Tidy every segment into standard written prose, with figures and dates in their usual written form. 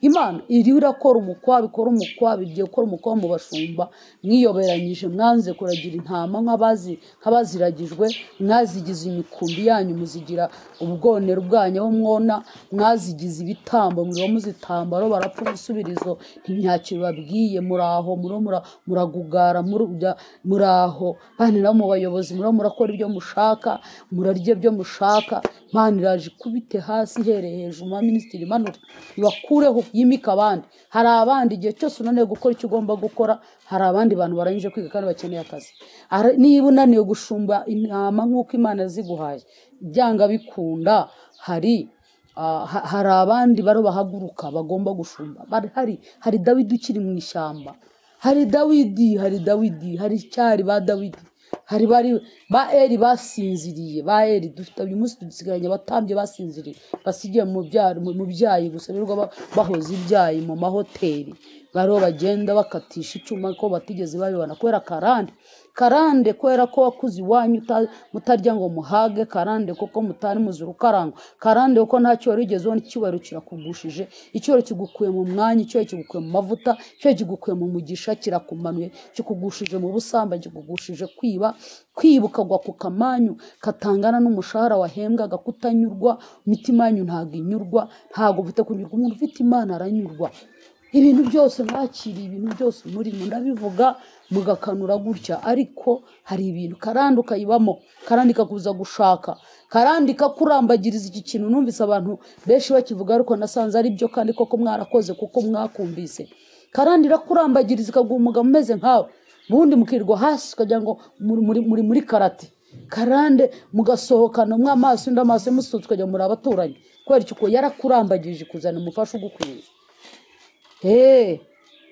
Imana iri irakora umukwabi, ikora umukwabi, igiye gukora umukwabi mu bashumba, mwiyoberanyije, mwanze kuragira intama nk'abaziragijwe, mwazigize imikumbi yanyu, muzigira ubwonero bwanyu aho mwona, mwazigize ibitambo, muriho muzitambaro, barapfa ubusubirizo, ntimyakiro babwiye, muraho, muragugara, muraho, banira mu bayobozi, muriho murakora ibyo mushaka, murarya ibyo mushaka, Imana iraje ikubite hasi ihereye hejuru, ma minisitiri imanure ibakureho, yimika abandi. Hari abandi igihe cyose unaniwe gukora icyo ugomba gukora, hari abandi bantu barangije kwiga kandi bakeneye akazi. Niba unaniwe gushumba intama nk'uko Imana ziguhaye, byanga bikunda, hari abandi baro bahaguruka bagomba gushumba. Hari Dawidi ukiri mu ishyamba, hari Dawidi, hari icyari ba Dawidi, hari ba Eli basinziriye, ba Eli dufite uyu munsi dusigaranye abatambye basinziriye, basigiye mu byayi gusa, birirwa bahoza ibyayi mu mahoteli, bariho bagenda bakatisha icyuma ko batigeze babibona kubera karande, kubera ko wakuze iwanyu mutarya ngo muhage, karande kuko mutari muzira ukarangwa, karande kuko nta cyubahiro ugezeho n'icyubahiro kirakugushije, icyubahiro kigukuye mu mwanya, icyubahiro kigukuye mu mavuta, icyubahiro kigukuye mu mugisha, kirakumanuye, kikugushije mu busambanyi, kikugushije kwiba ukagwa ku kamanyu katangana n'umushahara wahembwaga, kutanyurwa, imitima yanyu ntabwo inyurwa, ntabwo ufite kunyurwa. Umuntu ufite Imana aranyurwa. Ibintu byose mwakiriye, ibintu byose murimo ndabivuga mugakanura gutya, ariko hari ibintu karande ukayibamo, karande ikakuza gushaka, karande ikakurambagiriza. Iki kintu numvise abantu benshi bakivuga, ariko nasanze ari byo kandi koko mwarakoze kuko mwakumvise. Karande irakurambagiriza ikaguha umugabo umeze nkawe, ubundi mukirwa hasi ukagira ngo muri karate. Karande mugasohokana umwe amaso undi amaso, musutse ukajya muri abaturanyi, kubera icyo yarakurambagirije kuzana umufasha ugukwiriye.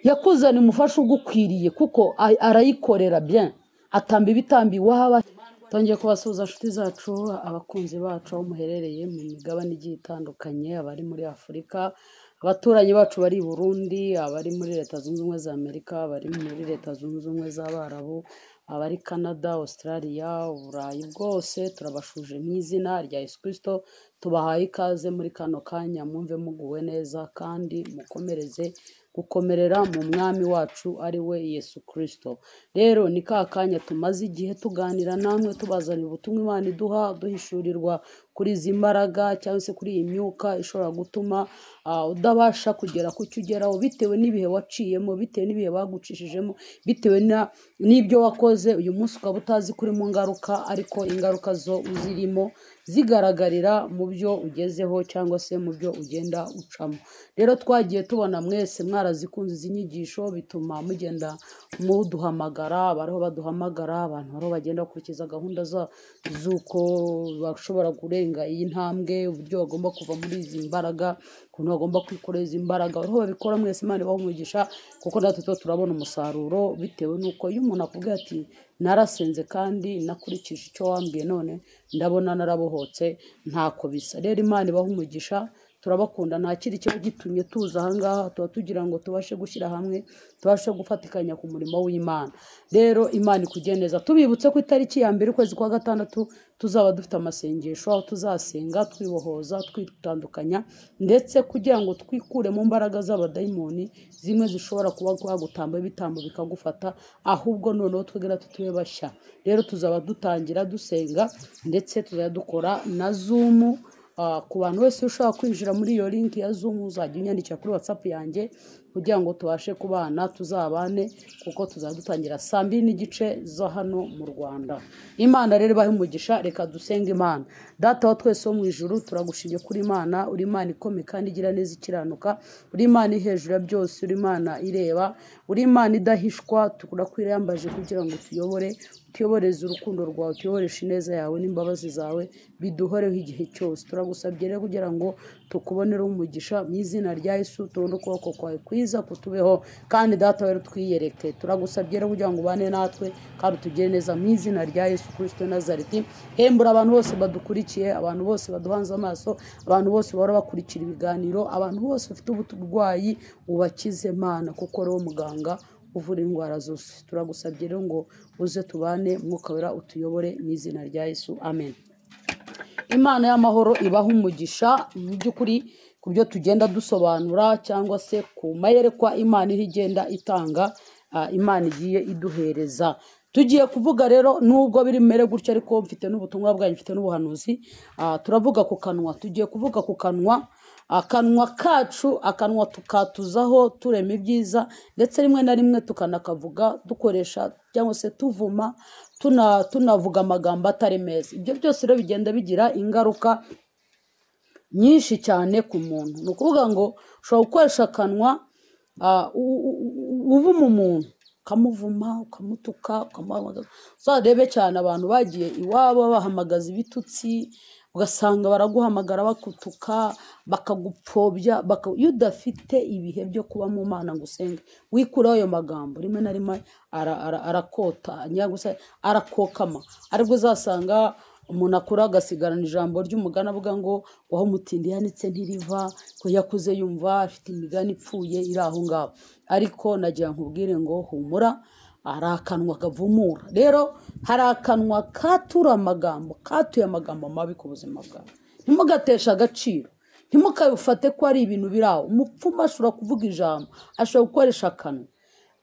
Yakuzana umufasha ugukwiriye kuko arayikorera bien, atamba ibitambi waba. Tongeye kubasuhuza inshuti zacu, abakunzi bacu aho muherereye mu migabane igiye itandukanye, abari muri Afurika, abaturanyi bacu bari i Burundi, abari muri Leta Zunze Ubumwe za Amerika, abari muri Leta Zunze Ubumwe z'Abarabu, abari Canada, Australia, Uburayi bwose, turabashuje mu izina rya Yesu Kristo. Tubahaye ikaze muri kano kanya, mwumve muguwe neza kandi mukomereze gukomerera mu mwami wacu ari we Yesu Kristo. Rero ni ka kanya tumaze igihe tuganira namwe, tubazanira ubutumwa Imana iduha, duhishurirwa kuri izi mbaraga cyangwa se kuri iyi myuka ishobora gutuma udabasha kugera ku cyo ugeraho, bitewe n'ibihe waciyemo, bitewe n'ibihe bagucishijemo, bitewe n'ibyo wakoze. Uyu munsi ukaba utazi kuri mu ngaruka, ariko ingaruka zo uzirimo zigaragarira mu byo ugezeho cyangwa se mu byo ugenda ucamo. Rero twagiye tubona mwese mwarazikunze izi nyigisho, bituma mugenda muduhamagara, bariho baduhamagara, abantu bariho bagenda bakurikiza gahunda z'uko bashobora kurenga iyi ntambwe, uburyo bagomba kuva muri izi mbaraga, ukuntu bagomba kwikoreza izi mbaraga, bariho babikora. Mwese Imana ibahe umugisha, kuko natwe turabona umusaruro bitewe n'uko iyo umuntu akubwira ati narasenze kandi nakurikije icyo wambwiye, none ndabona narabohotse, ntako bisa. Rero Imana ibahe umugisha, turabakunda. Nta kiri kiba gitumye tuza ahangaha, tuba tugira ngo tubashe gushyira hamwe, tubashe gufatikanya ku murimo w'Imana. Rero Imana ikugeneza. Tubibutse ko itariki ya 1 ukwezi kwa gatandatu tuzaba dufite amasengesho, aho tuzasenga twibohoza, twitandukanya, ndetse kugira ngo twikure mu mbaraga z'abadayimoni zimwe zishobora kuba kwagutamba ibitambo bikagufata, ahubwo noneho twegera tutube bashya. Rero tuzaba dutangira dusenga, ndetse tuzajya dukora na Zoom. Ku bantu wese ushaka kwinjira muri iyo link ya Zoom, uzajya unyandikira kuri WhatsApp yanjye kugira ngo tubashe kubana, tuzabane, kuko tuzadutangira 2:30 zo hano mu Rwanda. Imana rero ibahe umugisha. Reka dusenge Imana. Data wa twese wo mu ijuru, turagushimye kuri Imana, uri Imana ikomeye kandi igira neza ikiranuka, uri Imana hejuru ya byose, uri Imana ireba, uri Imana idahishwa. Turakwirayambaje kugira ngo tuyoboreze urukundo rwawe, tuyoboreshe ineza yawe n'imbabazi zawe, biduhoreho igihe cyose. Turagusabye rero kugira ngo tukubonere umugisha mu izina rya Yesu, tubone ukuboko kwawe kwiza kutubeho, kandi Data rero twiyereke. Turagusabye rero kugira ngo ubane natwe kandi utugire neza mu izina rya Yesu Kristo Nazareti. Hembura abantu bose badukurikiye, abantu bose baduhanze amaso, abantu bose bahora bakurikira ibiganiro, abantu bose bafite uburwayi ubakize Mana, kuko ari wowe muganga uvura indwara zose. Turagusabye rero ngo uze tubane, Mwuka Wera utuyobore mu izina rya Yesu, amen. Imana y'amahoro ibahe umugisha. Mu by'ukuri ku byo tugenda dusobanura cyangwa se ku mayerekwa Imana iri igenda itanga, Imana igiye iduhereza. Tugiye kuvuga rero nubwo biri mere gutya ariko mfite n'ubutumwa bwanyu, mfite n'ubuhanuzi. Turavuga ku kanwa, tugiye kuvuga ku kanwa. Akanwa kacu, akanwa tukatuzaho turema ibyiza, ndetse rimwe na rimwe tukanakavuga dukoresha cyangwa se tuvuma, tunavuga amagambo atari meza. Ibyo byose rero bigenda bigira ingaruka nyinshi cyane ku muntu. Ni ukuvuga ngo ushobora gukoresha akanwa uvuma umuntu, ukamuvuma, ukamutuka, ukamuhamagaza. Uzarebe cyane abantu bagiye iwabo bahamagaza ibitutsi, ugasanga baraguhamagara bakutuka, bakagupfobya. Iyo udafite ibihe byo kuba mu Mana ngo usenge, wikuraho ayo magambo, rimwe na rimwe arakota, arakokama. Aribwo uzasanga umuntu akura agasigarana ijambo ry'umugani avuga ngo waho umutindi yanitse ntiriva, ko yakuze yumva afite imigani ipfuye iri aho ngaho. Ariko nagira nkubwire ngo humura, hari akanwa kavumura. Rero hari akanwa katura amagambo, katuye amagambo mabi ku buzima bwawe. Ntimugatesha agaciro, ntimukabifate ko ari ibintu biri aho. Umupfumu ashobora kuvuga ijambo, ashobora gukoresha akanwa.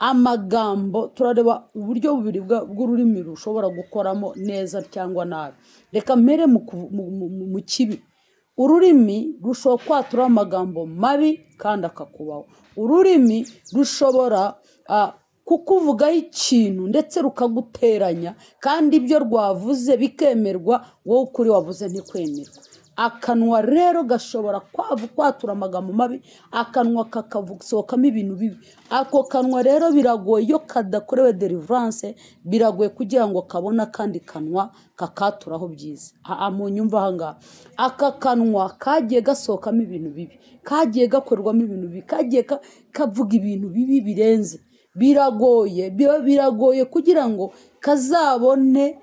Amagambo turareba uburyo bubiri bw'ururimi rushobora gukoramo neza cyangwa nabi. Reka mpere mu kibi. Ururimi rushobora kwatura amagambo mabi kandi akakubaho. Ururimi rushobora kukuvugaho ikintu ndetse rukaguteranya, kandi ibyo rwavuze bikemerwa, wowe ukuri wavuze ntikwemerwa. Akanwa rero gashobora kwatura amagambo mabi, akanwa kakasohokamo ibintu bibi. Ako kanwa rero biragoye, iyo kadakorewe deliverance biragoye kugira ngo kabone akandi kanwa kakaturaho byiza. Munyumva aha ngaha, aka kanwa kagiye gasohokamo ibintu bibi, kagiye gakorwamo ibintu bibi, kagiye kavuga ibintu bibi birenze. Biragoye kugira ngo kazabone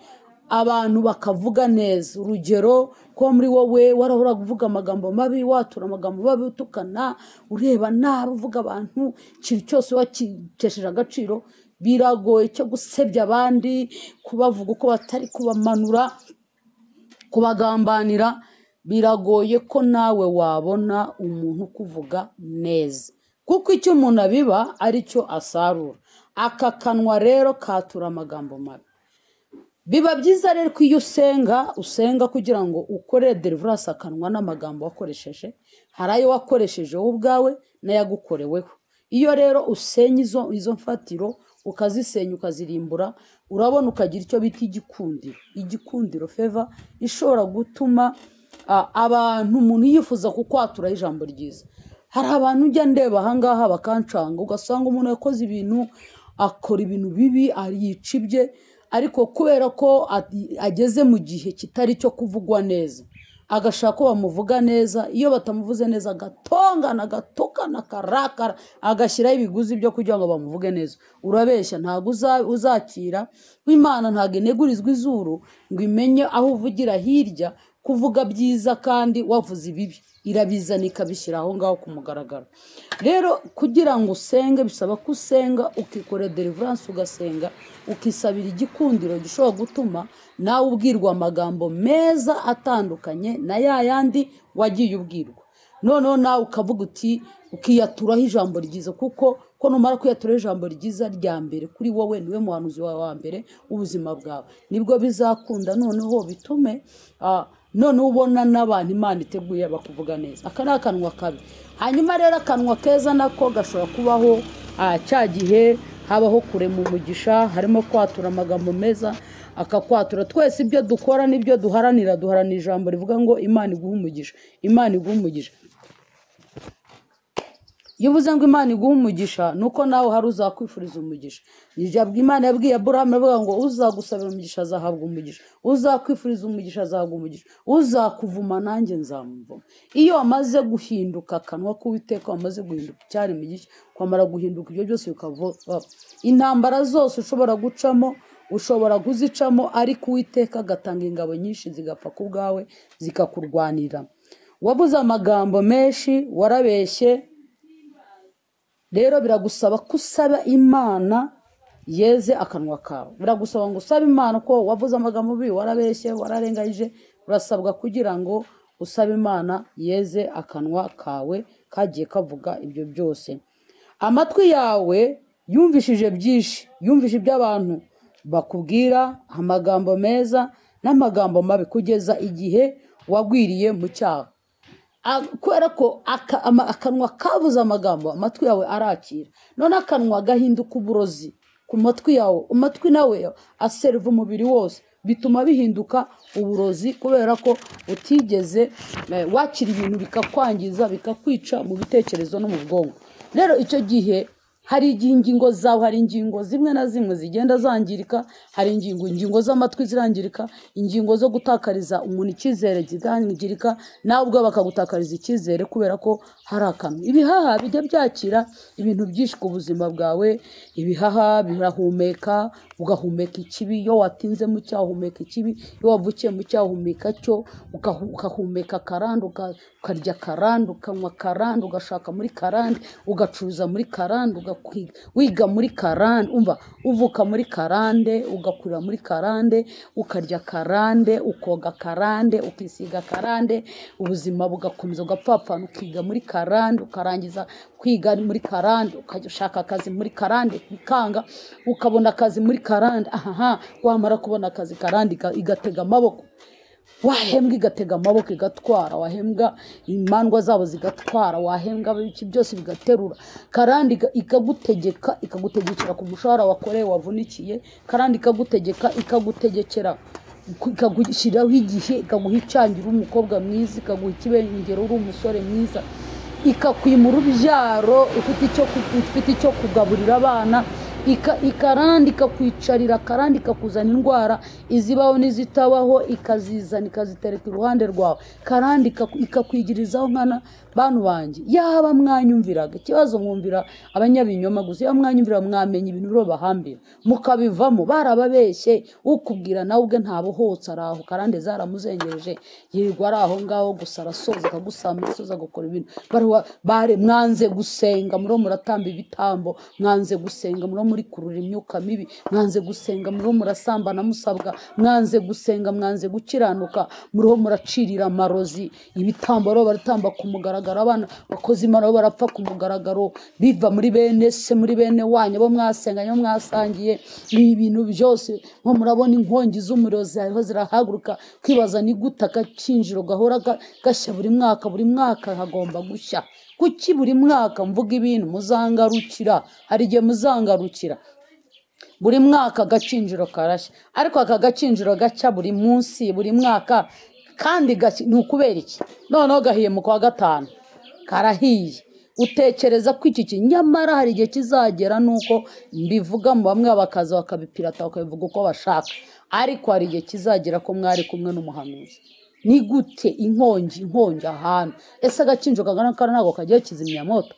abantu bakavuga neza. Urugero, ko muri wowe warahora kuvuga amagambo mabi, watura amagambo mabi, utukana, ureba nabi, uvuga abantu ikintu cyose wakitesheje agaciro, biragoye cyo gusebya abandi, kubavuga uko batari, kubamanura, kubagambanira. Biragoye ko nawe wabona umuntu ukuvuga neza, kuko icyo umuntu abiba ari cyo asarura. Aka kanwa rero katura amagambo mabi. Biba byiza rero ko iyo usenga kugira ngo ukore deliverance akanwa n'amagambo wakoresheje. Hari ayo wakoresheje wowe ubwawe n'ayagukoreweho. Iyo rero usenya izo mfatiro, ukazisenya ukazirimbura, urabona ukagira icyo bita igikundiro favor, ishobora gutuma umuntu yifuza kukwatura ijambo ryiza. Hari abantu ujya ndeba aha ngaha bakancanga, ugasanga umuntu yakoze ibintu, akora ibintu bibi, yica ibye, ariko kubera ko ageze mu gihe kitari cyo kuvugwa neza, agashaka ko bamuvuga neza. Iyo batamuvuze neza, agatongana, agatukana, akarakara, agashyiraho ibiguzi byo kugira ngo bamuvuge neza. Urabeshya, ntabwo uzakira. Imana ntabwo inegurizwa izuru ngo imenye aho uvugira hirya kuvuga byiza kandi wavuze ibibi. Irabizana ikabishyira aho ngaho ku mugaragaro. Rero kugira ngo usenge bisaba ko usenga, ukikorera deliverance, ugasenga, ukisabira igikundiro gishobora gutuma nawe ubwirwa amagambo meza atandukanye na yandi wagiye ubwirwa. Noneho nawe ukavuga uti, ukiyaturaho ijambo ryiza, kuko numara kwiyaturaho ijambo ryiza rya mbere kuri wowe, niwe muhanuzi wawe wa mbere w'ubuzima bwawe, nibwo bizakunda. Noneho bitume noneho ubona n'abantu Imana iteguye bakuvuga neza. Aka ni akanwa kabi. Hanyuma rero akanwa keza nako gashobora kubaho cya gihe habaho kurema umugisha, harimo kwatura amagambo meza, akakwatura. Twese ibyo dukora n'ibyo duharanira ijambo rivuga ngo Imana iguha umugisha, Imana iguha umugisha. Iyo uvuze ngo Imana iguha umugisha, nuko nawe hari uzakwifuriza umugisha. Ijambo Imana yabwiye Aburahamu avuga ngo uzagusabira umugisha azahabwa umugisha, uzakwifuriza umugisha azahabwa umugisha, uzakuvuma nanjye nzamuvuma. Iyo wamaze guhinduka akanwa k'Uwiteka, wamaze guhinduka icyaremwe umugisha, kwamara guhinduka ibyo byose bikava. Intambara zose ushobora gucamo, ushobora kuzicamo, ariko Uwiteka agatanga ingabo nyinshi zigapfa ku bwawe, zikakurwanira. Wabuze amagambo menshi, warabeshye. Rero biragusaba ko usaba Imana yeze akanwa kawe. Biragusaba ngo usabe Imana ko wavuze amagambo mabi, warabeshye, wararenganyije. Urasabwa kugira ngo usaba Imana yeze akanwa kawe kagiye kavuga ibyo byose. Amatwi yawe yumvishije byinshi, yumvise iby'abantu bakubwira amagambo meza n'amagambo mabi kugeza igihe wagwiriye mu cyaha. Kubera ko akanwa kavuze amagambo, amatwi yawe arakira, none akanwa gahinduka uburozi ku matwi yawe. Amatwi nawe aseriva umubiri wose, bituma bihinduka uburozi kubera ko utigeze wakira ibintu bikakwangiza, bikakwica mu bitekerezo no mu bwonko. Rero icyo gihe hari ingingo zawe, hari ingingo zimwe na zimwe zigenda zangirika, hari ingingo z'amatwi zirangirika, ingingo zo gutakariza umuntu icyizere zirangirika, nawe ubwo bakagutakariza icyizere kubera ko hari akanwa. Ibihaha bijya byakira ibintu byinshi ku buzima bwawe. Ibihaha birahumeka, ugahumeka ikibi. Iyo watinze mu cyaha uhumeka ikibi, iyo wavukiye mu cyaha uhumeka cyo, ukahumeka karande, ukarya karande, ukanywa karande, ugashaka muri karande, ugacuruza muri karande, wiga muri karande. Umva, uvuka muri karande, ugakurira muri karande, ukarya karande, ukoga karande, ukisiga karande, ubuzima bugakomeza ugapfapfana, ukiga muri karande, ukarangiza kwiga muri karande, ukashaka akazi muri karande bikanga, ukabona akazi muri karande. Wamara kubona akazi karande igatega amaboko, wahembwa igatega amaboko igatwara, wahembwa imandwa zabo zigatwara, wahembwa iki byose bigaterura. Karande ikagutegekera ku mushahara wakoreye wavunikiye, karande ikagutegekera ikagushyiraho igihe, ikaguha icangira umukobwa mwiza, ikaguha ikibengero uri umusore mwiza, ikakwima urubyaro ufite icyo kugaburira abana. Ikarande ikakwicarira, karande ikakuzana indwara izibaho n'izitabaho, ikazizana ikazitereka iruhande rwawe. Karande ikakwigirizaho nkana. Bantu banjye, yaba mwanyumviraga, ikibazo mwumvira abanyabinyoma gusa, yaba mwanyumvira mwamenya ibintu biro bahambira mukabivamo. Barababeshye, ukubwira nawe ubwe ntabuhotse araho, karande zaramuzengereje, yirirwa ari aho ngaho gusa, arasoza akagusama, arasoza agakora ibintu. Mwanze gusenga, muro muratamba ibitambo, mwanze gusenga, muro muri kurura imyuka mibi, mwanze gusenga, muro murasambana musabwa, mwanze gusenga, mwanze gukiranuka, muro muracirira amarozi. Ibitambo rero baratamba ku mugaragaro, abana bakoze Imana barapfa ku mugaragaro, biva muri bene se, muri bene wanyu bo mwasenganye, bo mwasangiye. Ni ibintu byose nko murabona inkongi z'umuriro zariho zirahaguruka, kwibaza ni gute agacinjiro gahora gashya buri mwaka hagomba gushya. Kuki buri mwaka mvuga ibintu muzangarukira? Hari igihe muzangarukira. Buri mwaka agacinjiro karashya, ariko aka gacinjiro gacya buri munsi, buri mwaka, kandi ni ukubera iki? Noneho gahiye mu kwa gatanu karahiye, utekereza ko iki nyamara hari igihe kizagera, nuko mbivuga mu bamwe bakaza bakabipirata bakabivuga uko bashaka, ariko hari igihe kizagera ko mwari kumwe n'umuhanuzi. Ni gute inkongi ahantu? Ese agacinjiro kagana kana ntabwo kagiye kizimya moto?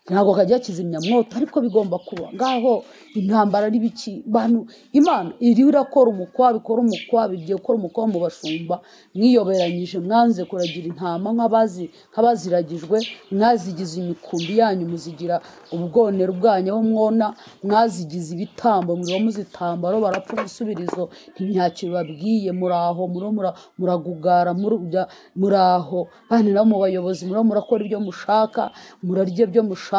Ntabwo kajya kizimya mwoto, ariko bigomba kuba ngaho. Intambara ari biki bantu? Imana iri irakora umukwabi, ikora umukwabi, igiye gukora umukwabi mu bashumba. Mwiyoberanyije, mwanze kuragira intama nk'abaziragijwe, mwazigize imikumbi yanyu, muzigira ubwonero bwanyu aho mwona, mwazigize ibitambo, muriho muzitambaro, barapfa gusubirizo ntinyakiro babwiye. Muraho muragugara, muraho bane no mu bayobozi, murakora ibyo mushaka, murarya ibyo mushaka.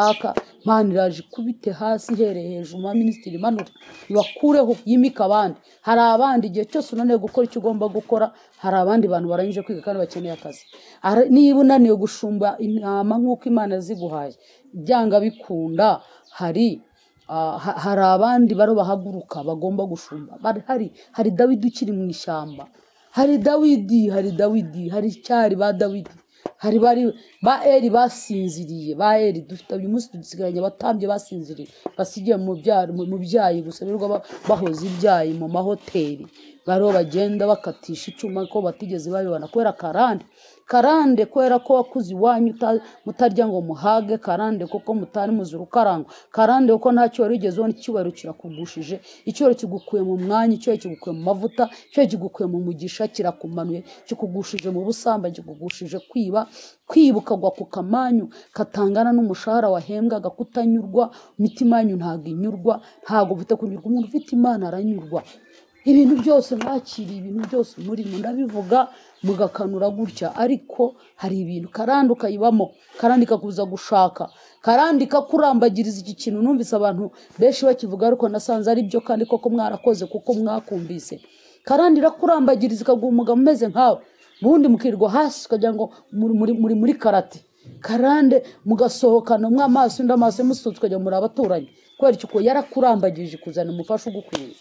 Imana iraje kubite hasi ihereye hejuru, ma minisitiri manura ibakureho, yimika abandi. Hari abandi igihe cyose unaniwe gukora icyo ugomba gukora, hari abandi bantu barangije kwiga kandi bakeneye akazi. Niba unaniwe gushumba intama nk'uko Imana ziguhaye, byanga bikunda, hari abandi baro bahaguruka bagomba gushumba. Hari Dawidi ukiri mu ishyamba, hari Dawidi, hari icyari ba Dawidi, hari ba Eli basinziriye, ba Eli dufite uyu munsi dusigaranye abatambye basinziriye, basigiye mu byayi gusa, birirwa bahoza ibyayi mu mahoteli, baro bagenda bakatisha icuma ko batigeze babibona kubera karande, kubera ko wakuze iwanyu mutarya ngo muhage, karande kuko mutari muzuru karangwa, karande kuko ntacyo wari ugezeho, n'icyubahiro kirakugushije, icyubahiro kigukuye mu mwanya, icyubahiro kigukuye mu mavuta, icyubahiro kigukuye mu mugisha, kirakumanuye, kikugushije mu busambanyi, kikugushije kwibuka gwa ku kamanyu katangana n'umushahara wahembwaga, kutanyurwa. Imitima yanyu ntago inyurwa, ntago ufite kunyurwa. Umuntu ufite Imana aranyurwa. ibintu byose mwakiriye, ibintu byose murimo ndabivuga mugakanura gutya, ariko hari ibintu karandi ukayibamo, karandi kakuza gushaka, karandi kakurambagiriza. Iki kintu numvise abantu benshi bakivuga, ariko nasanze ari byo kandi koko mwarakoze kuko mwakumvise. Karandi rakurambagiriza ikagumuga mumeze nkawe, bundi mukirwa hasi ukagira ngo muri karate. Karande mugasohokana mw'amaso ndamaso musutse ukajya muri abaturanyi, kubera iki ko yarakurambagirije kuzana umufasha ugukwiriye.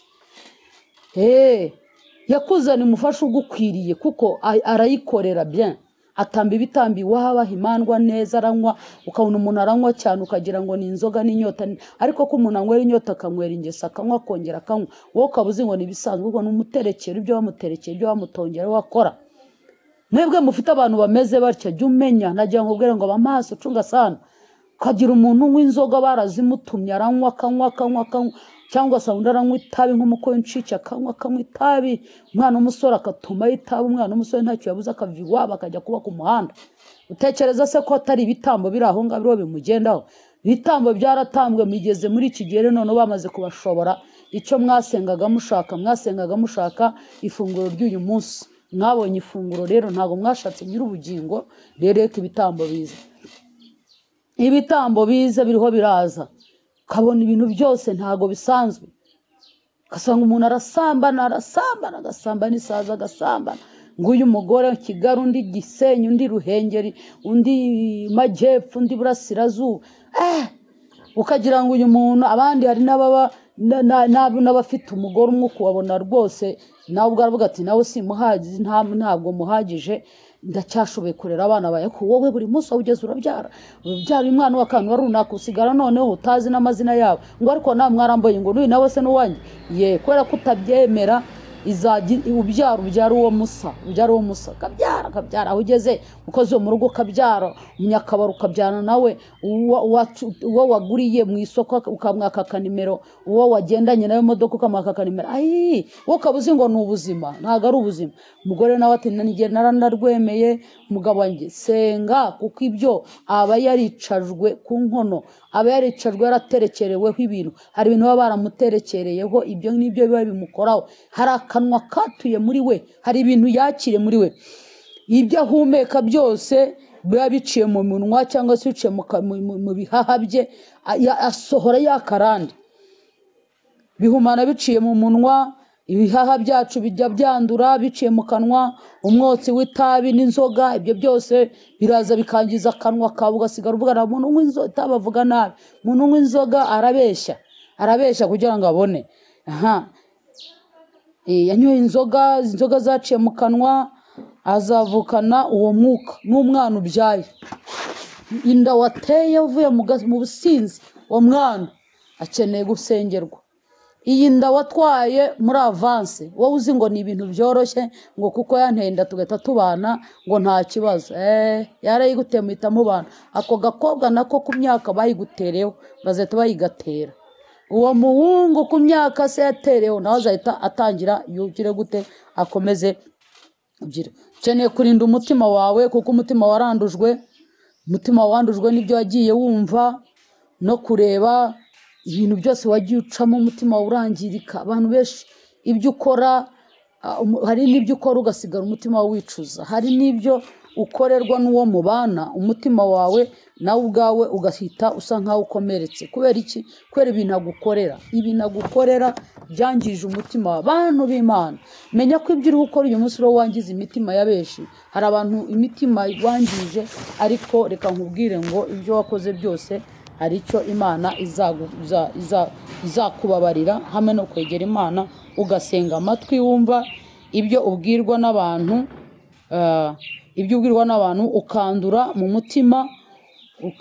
Yakuzana umufasha ugukwiriye kuko arayikorera bien, atamba ibitambi waba himandwa neza, aranywa ukabona umuntu aranywa cyane ukagira ngo ni inzoga n'inyota, ariko ko umuntu anywera inyota akanywera ingesa akanywa akongera akanywa, wowe ukabuze ngo nibisanzwe, ubwo n'umuterekera ibyo wamuterekeye ibyo wamutongera wakora. Mwebwe mufite abantu bameze batya, jya umenya, nagira ngo ubwire ngo abamaso cunga sana, kagira umuntu w'inzoga barazimutumye aranywa akanywa cyangwa se undi aranywa itabi nk'umuko w'incike akanywa itabi, umwana w'umusore akatuma itabi, umwana w'umusore ntacyo yabuze akava iwabo akajya kuba ku muhanda. Utekereza se ko atari ibitambo biri aho ngaho bimugendaho? Ibitambo byaratambwe migeze muri iki gihe, none bamaze kubashobora icyo mwasengaga mushaka ifunguro ry'uyu munsi. Mwabonye ifunguro rero, ntago mwashatse nyir'ubugingo. Rero ko ibitambo biza biriho biraza, kabona ibintu byose ntago bisanzwe. Kasanga umuntu arasambana isaza agasambana, nguyu umugore Kigali, undi Gisenyi, undi Ruhengeri, undi Majyepfo, undi Burasirazuba. Ukagira ngo uyu muntu, abandi hari n'abafite umugore umwe ukubabona rwose nawe ubwaravuga ati nawe simuhagije, ntabwo muhagije, ndacyashoboye kurera abana bawe. Ko wowe buri munsi ugeze urabyara umwana w'akantu runaka, usigara noneho utazi n'amazina yabo, ngo ariko nawe mwaramboye ngo n'uyu nawe se n'uwanjye. Kubera ko utabyemera ubyara uwo musa kabyara aho ugeze, ukoze mu rugo kabyara, umunyakabaro ukabyana nawe, uwo waguriye mu isoko ukamwaka akanimero, uwo wagendanye nawe imodoka ukamwaka akanimero. Wowe ukabuze ngo ni ubuzima, ntabwo ari ubuzima. Umugore nawe ati n'igihe naranarwemeye, umugabo wanjye senga, kuko ibyo aba yaricajwe ku nkono, aba yaricajwe yaraterekereweho ibintu. Hari ibintu baba baramuterekereyeho, ibyo n'ibyo biba bimukoraho. Hari akanwa katuye muri we, hari ibintu yakire muri we, ibyo ahumeka byose biba biciye mu munwa cyangwa se biciye mu bihaha bye, asohora yakarande. Bihumana biciye mu munwa, ibihaha byacu bijya byandura biciye mu kanwa, umwotsi w'itabi n'inzoga, ibyo byose biraza bikangiza akanwa kawe, ugasigara uvuga umuntu unywa inzoga itabavuga nabi, umuntu unywa inzoga arabeshya kugira ngo abone. Yanyoye inzoga zaciye mu kanwa, azavukana uwo mwuka n'umwana ubyaye. Inda wateye uvuye mu businzi, uwo mwana akeneye gusengerwa. Iyi nda watwaye muri avance, wowe uzi ngo ni ibintu byoroshye, ngo kuko yanteye inda tugahita tubana ngo nta kibazo. Yarayiguteye muhita mubana. Ako gakobwa nako ku myaka bayigutereho bazahita bayigatera. Uwo muhungu ku myaka se yatereho nawe azahita atangira yugire gute, akomeze ugira. Ukeneye kurinda umutima wawe, kuko umutima wandujwe n'ibyo wagiye wumva no kureba, ibintu byose wagiye ucamo umutima urangirika. Abantu benshi ibyo ukora, hari n'ibyo ukora ugasigara umutima wicuza, hari n'ibyo ukorerwa n'uwo mubana, umutima wawe nawe ubwawe ugahita usa nkaho ukomeretse. Kubera iki? Kubera ibintu agukorera byangije umutima w'abantu b'Imana. Menya ko ibyo uri gukora uyu munsi uro wangiza imitima ya benshi. Hari abantu imitima wangije, ariko reka nkubwire ngo ibyo wakoze byose hari icyo Imana izakubabarira, hamwe no kwegera Imana ugasenga amatwi wumva ibyo ubwirwa n'abantu, ukandura mu mutima,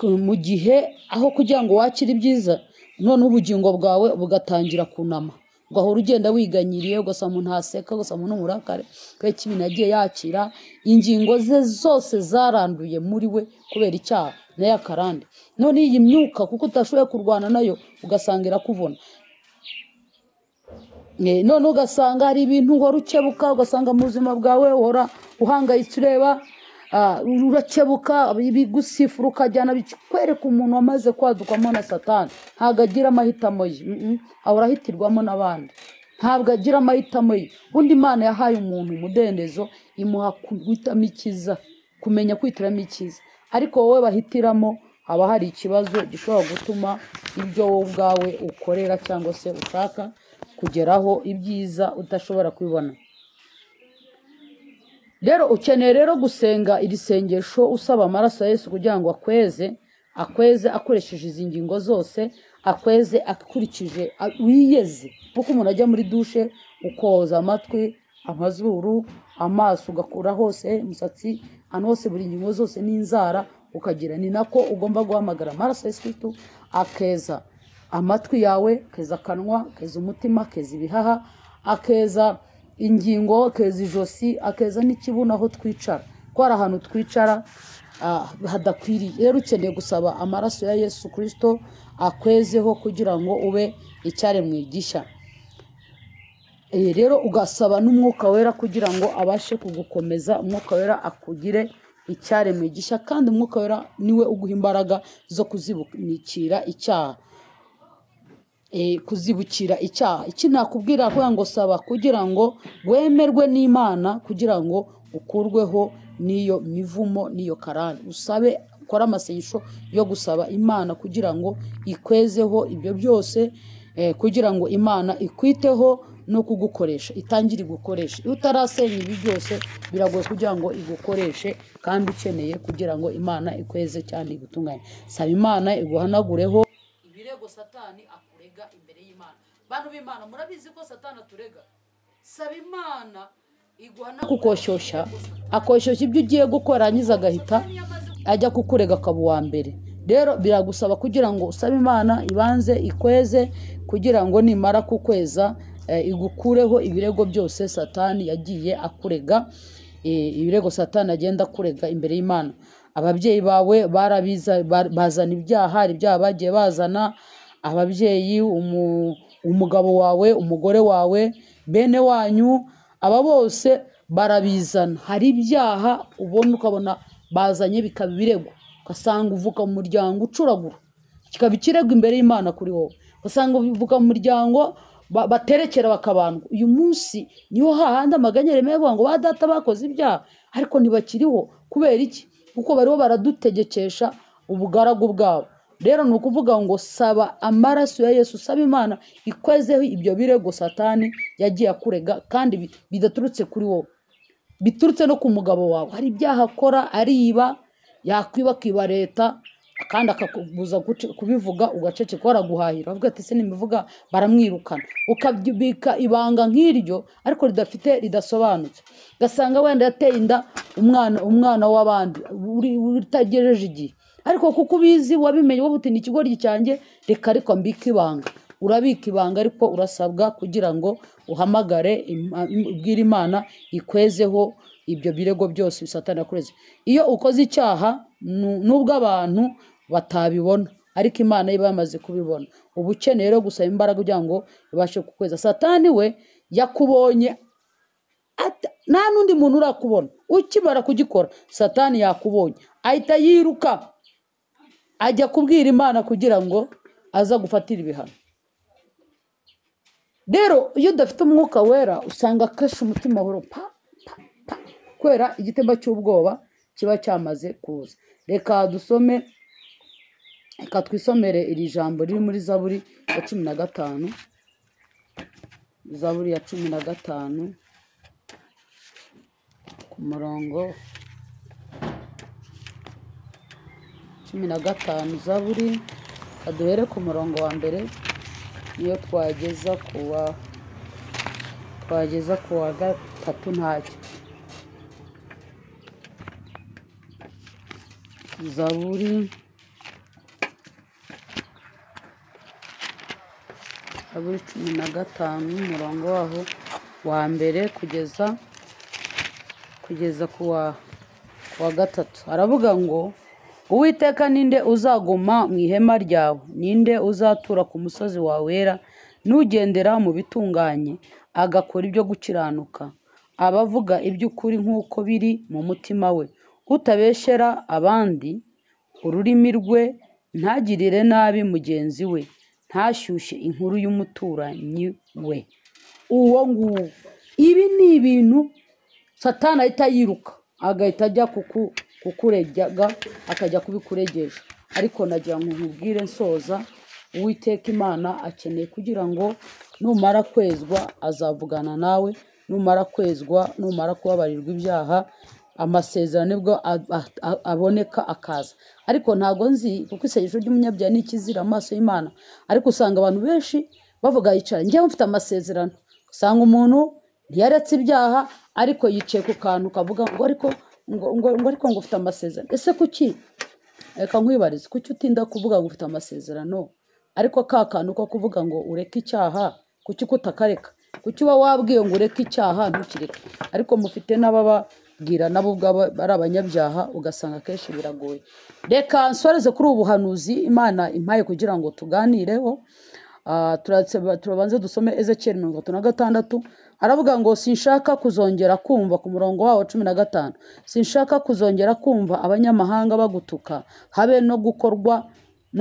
mu gihe aho kugira ngo wakire ibyiza, none ubugingo bwawe bugatangira kunama, ugahora ugenda wiganyiriye, ugasanga umuntu aseka, ugasanga umuntu umurakare, kubera ibintu yagiye yakira, ingingo ze zose zaranduye muri we kubera icyaha nayo akarande. None iyi myuka kuko utashoboye kurwana nayo, ugasanga irakuvuna. None ugasanga hari ibintu uhora ukebuka, ugasanga mu buzima bwawe uhora uhangayitse, ureba urakebuka, ibigusifura ukajyana bikwereka umuntu wamaze kwadukamo na Satani. Ntabwo agira amahitamo ye, ahora ahitirwamo n'abandi. ntabwo agira amahitamo ye. Undi Imana yahaye umuntu umudendezo, imuha guhitamo icyiza, kumenya kwihitiramo icyiza. Ariko wowe bahitiramo, haba hari ikibazo gishobora gutuma ibyo wowe ubwawe ukorera cyangwa se ushaka kugeraho ibyiza udashobora kubibona. Rero ukeneye rero gusenga iri sengesho usaba amaraso ya Yesu kugira ngo akweze akoresheje izi ngingo zose, akweze akurikije wiyeze. Kuko umuntu ajya muri dushe ukoza amatwi, amazuru, amaso, ugakura hose umusatsi, ahantu hose, buri ngingo zose n'inzara ukagira. Ni nako ugomba guhamagara amaraso ya Yesu Kristo akeza amatwi yawe, akeza akanwa, akeza umutima, akeza ibihaha, akeza ingingo, akeza ijosi, akeza n'ikibuno aho twicara. Ko hari ahantu twicara hadakwiriye. Rero ukeneye gusaba amaraso ya Yesu Kristo akwezeho kugira ngo ube icyaremwe gishya. Rero ugasaba n'umwuka wera kugira ngo abashe kugukomeza. Umwuka wera akugire icyaremwe gishya, kandi umwuka wera niwe uguha imbaraga zo kuzibukira icyaha. Kuzibukira icyaha. Iki nakubwira kugira ngo saba kugira ngo wemerwe n'Imana, kugira ngo ukurweho n'iyo mivumo n'iyo karande. Usabe, ukore amasengesho yo gusaba Imana kugira ngo ikwezeho ibyo byose, kugira ngo Imana ikwiteho no kugukoresha, itangire igukoresha. Iyo utarasenya ibi byose biragoye kugira ngo igukoreshe, kandi ukeneye kugira ngo Imana ikweze cyane igutunganye. Saba Imana iguhanagureho ibirego Satani akurega imbere y'Imana. Bantu b'Imana, murabizi ko Satani aturega. Saba Imana iguhana kukoshyosha, akoshyosha ibyo ugiye gukora, anyiza agahita ajya kukurega akaba uwa mbere. Rero biragusaba kugira ngo usabe Imana ibanze ikweze, kugira ngo nimara kukweza igukureho ibirego byose Satani yagiye akurega, ibirego Satani agenda akurega imbere y'Imana. Ababyeyi bawe bazana ibyaha, hari ibyaha bagiye bazana. Ababyeyi, umugabo wawe, umugore wawe, bene wanyu, aba bose barabizana. Hari ibyaha ubona ukabona bazanye bikaba ibirego, ugasanga uvuka mu muryango ucuragura, kikaba ikirego imbere y'Imana kuri wowe. Ugasanga uvuka mu muryango baterekera bakabandwa. Uyu munsi niho hahandi amaganya remewe ngo ba data bakoze ibyaha, ariko ntibakiriho. Kubera iki? Kuko bariho baradutegekesha ubugaragu bwabo. Rero ni ukuvuga ngo saba amaraso ya Yesu, saba Imana ikwezeho ibyo birego Satani yagiye akurega, kandi bidaturutse kuri wowe, biturutse no ku mugabo wawe. Hari ibyaha akora, ariba, yakwiba leta, kandi akakubuza kubivuga, ugaceceka, waraguhahira. Avuga ati se nimivuga baramwirukana. Ukabika ibanga nk'iryo ariko ridasobanutse. Gasanga wenda yateye inda umwana w'abandi utagejeje igihe, ariko kuko ubizi wabimenye, wowe uti ni ikigoryi cyanjye, reka ariko mbika ibanga. Urabika ibanga, ariko urasabwa kugira ngo uhamagare, ubwire Imana ikwezeho ibyo birego byose Satani akureze. Iyo ukoze icyaha, nubwo abantu batabibona, ariko Imana iba yamaze kubibona. Ubu ukeneye rero gusaba imbaraga kugira ngo ibashe kukweza. Satani we yakubonye, nta n'undi muntu urakubona. Ukimara kugikora, Satani yakubonye, ahita yiruka ajya kubwira Imana kugira ngo aza gufatira ibihano. Rero iyo udafite umwuka wera, usanga akesha umutima wawe kubera igitemba cy'ubwoba kiba cyamaze kuza. Reka twisomere iri jambo riri muri Zaburi ya 15. Zaburi ya 15 ku murongo 15. Zaburi, aduhere ku murongo wa mbere, niyo twageza ku wa gatatu ntacyo. Zaburi 15 umurongo waho wa mbere kugeza ku wa gatatu. Aravuga ngo, Uwiteka ninde uzaguma mu ihema ryawe? Ninde uzatura ku musozi wawe wera? N'ugendera mu bitunganye, agakora ibyo gukiranuka, abavuga iby'ukuri nk'uko biri mu mutima we, utabeshyera abandi ururimi rwe, ntagirire nabi mugenzi we, ntashyushye inkuru y'umuturanyi we. uwo nguwo. Ibi ni ibintu Satani ahita yiruka agahita ajya kukurega akajya kubikuregesha. Ariko nagira ngo nkubwire nsoza, Uwiteka Imana akeneye kugira ngo numara kwezwa azavugana nawe, numara kwezwa, numara kubabarirwa ibyaha, amasezerano nibwo aboneka akaza. Ariko ntago nzi kuko isengesho ry'umunyabyaha ni ikizira amaso y'Imana, ariko usanga abantu benshi bavuga yicara njye mfite amasezerano, usanga umuntu ntiyaretse ibyaha ariko yicaye ku kantu kavuga ngo ariko ngo ufite amasezerano. Ese kuki, reka nkwibarize, kuki utinda kuvuga ngo ufite amasezerano ariko ka kantu ko kuvuga ngo ureke icyaha kuki kutakareka? Kuki uba wabwiye ngo ureke icyaha ntukireke? Ariko mufite n'abababwira nabo ubwabo ari abanyabyaha, ugasanga kenshi biragoye. Reka nsoreze kuri ubu buhanuzi Imana impaye kugira ngo tuganireho. Turabanze dusome Ezekiel 36. Aravuga ngo sinshaka kuzongera kumva, ku murongo wawo 15, sinshaka kuzongera kumva abanyamahanga bagutuka, habe no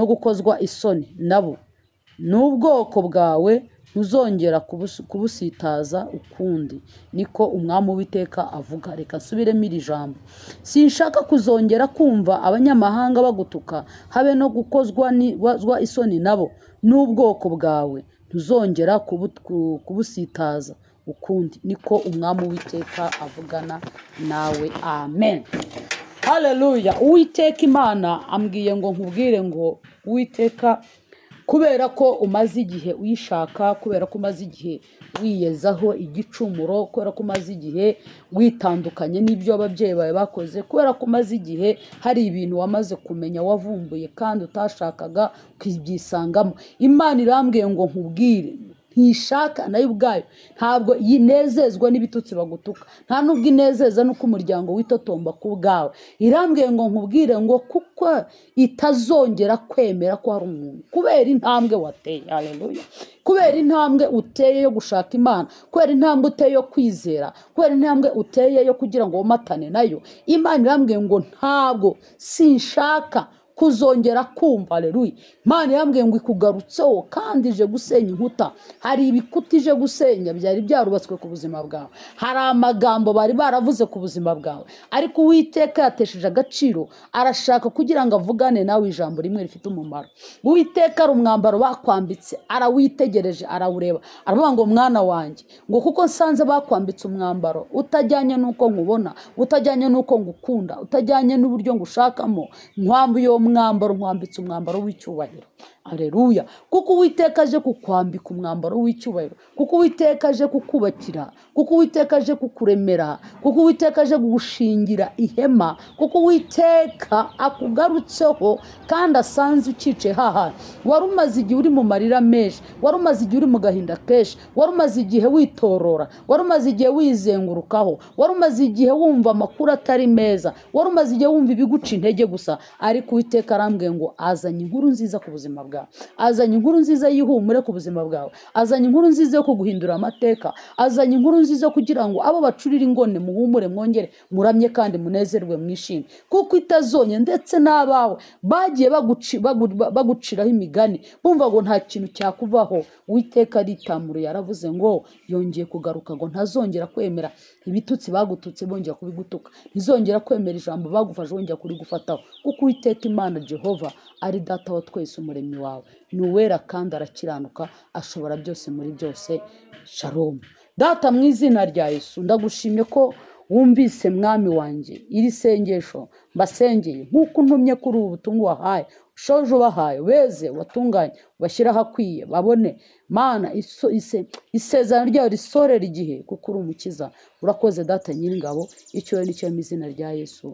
gukozwa isoni nabo. N'ubwoko bwawe ntuzongera kubusitaza ukundi, niko Umwami Uwiteka avuga. Reka nsubiremo iri jambo, sinshaka kuzongera kumva abanyamahanga bagutuka, habe no gukozwa isoni nabo. N'ubwoko bwawe ntuzongera kubusitaza ukundi, niko Umwami Uwiteka avugana nawe. Amen. Haleluya. Uwiteka Imana ambwiye ngo nkubwire ngo Uwiteka, kubera ko umaze igihe uyishaka, kubera ko umaze igihe wiyezaho igicumuro, kubera ko umaze igihe witandukanye n'ibyo ababyeyi bawe bakoze, kubera ko umaze igihe hari ibintu wamaze kumenya wavumbuye kandi utashakaga kwibyisangamo, Imana irambwiye ngo nkubwire ntishaka nayo ubwayo ntabwo yinezezwa n'ibitutsi bagutuka, nta nubwo inezeza nuko umuryango witotomba ku bwawe. Irambwiye ngo nkubwire ngo kuko itazongera kwemera ko hari umuntu, kubera intambwe wateye. Haleluya. Kubera intambwe uteye yo gushaka Imana, kubera intambwe uteye yo kwizera, kubera intambwe uteye yo kugira ngo womatane nayo, Imana irambwiye ngo ntabwo sinshaka kuzongera kumva. Haleluya. Imana yambwiye ngo ikugarutseho kandi ije gusenya inkuta. Hari ibikuta ije gusenya byari byarubatswe ku buzima bwawe, hari amagambo bari baravuze ku buzima bwawe, ariko Uwiteka yatesheje agaciro, arashaka kugira ngo avugane nawe ijambo rimwe rifite umumaro. Uwiteka ari umwambaro bakwambitse, arawitegereje, arawureba, aravuga ngo mwana wanjye, ngo kuko nsanze bakwambitse umwambaro utajyanye nuko nkubona, utajyanye nuko ngukunda, utajyanye n'uburyo ngushakamo, nkwambuye umwambaro, nkwambitse umwambaro w'icyubahiro. Haleluya. Kuko Uwiteka aje kukwambika umwambaro w'icyubahiro, kuko Uwiteka aje kukubakira, kuko Uwiteka aje kukuremera, kuko Uwiteka aje kugushingira ihema, kuko Uwiteka akugarutseho kandi asanze ukice haha. Wari umaze igihe uri mu marira menshi, wari umaze igihe uri mu gahinda kenshi, wari umaze igihe witorora, wari umaze igihe wizengurukaho, wari umaze igihe wumva amakuru atari meza, wari umaze igihe wumva ibiguca intege gusa, ariko Uwiteka arambwiye ngo azanye inkuru nziza ku buzima bwawe, azanye inkuru nziza y'ihumure ku buzima bwawe, azanye inkuru nziza yo kuguhindura amateka, azanye inkuru nziza kugira ngo abo bacurira ingone muhumure, mwongere muramye kandi munezerwe mwishime, kuko itazonye ndetse n'abawe bagiye baguciraho imigani bumva ngo nta kintu cyakuvaho. Uwiteka aritamura, yaravuze ngo yongeye kugaruka, ngo ntazongera kwemera ibitutsi bagututse bongera kubigutuka, ntizongera kwemera ijambo bagufashe bongera kurigufataho, kuko Uwiteka Imana Jehova ari data wa twese, umuremyi wawe ni uwera kandi arakiranuka, ashobora byose muri byose. Shalom. Data, mu izina rya Yesu ndagushimye ko wumvise mwami wanjye iri sengesho mbasengeye, nk'uko untumye kuri ubu butumwa wahaye, ushoje ubahaye, weze watunganye, ubashyira ahakwiye, babone Mana isezerano ryawe risorera igihe, kuko uri umukiza. Urakoze Data Nyiringabo, icyo ni cyo mu izina rya Yesu.